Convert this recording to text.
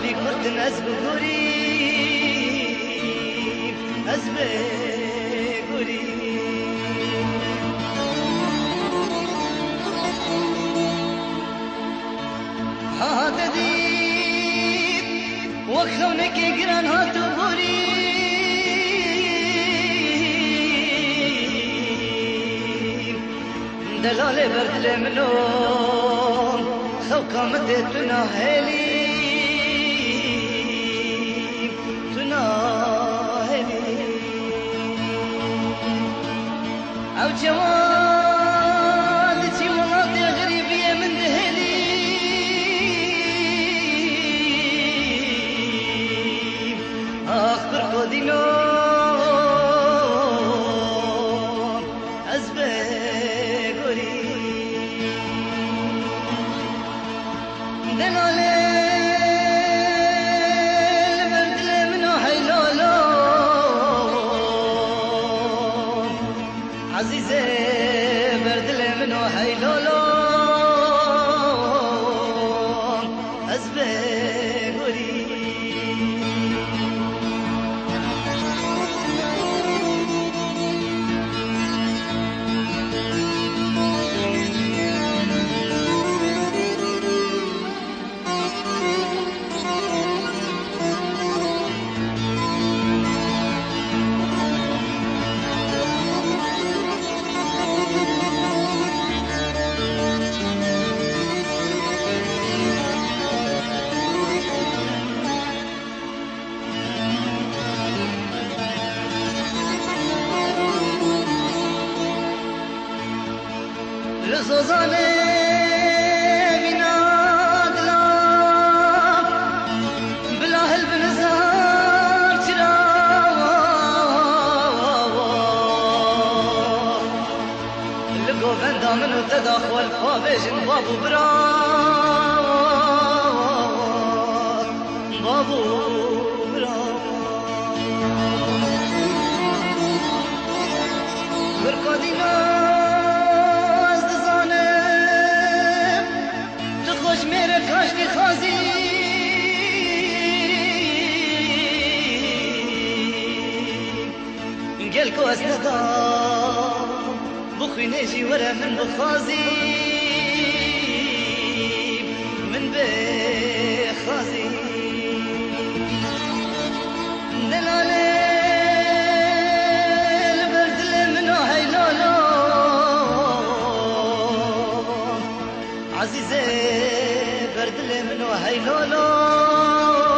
نابي كنت أزبغوري أزبغوري هذا ديب وخونك جران هاتو بوري دلال برد منو خوكا مدتنا هلي تنا هلي او جواد تي مناطق غريبية من دهلي اخبر قدينو ازبغوري دلالي البرد منو حيلولو عزيزي برد منو حيلولو أزبغوري رزوزانه بناد لاب بلا هل بنزار ترا لقو بندا منو تداخل فابجن بابو برا بابو برا برقادينا मेरे खाशी खाजी قالكو أسندا بخي نجي ورا من بخازي من بخازي دلالي البرد منو هيلولو عزيزي برد منو هيلولو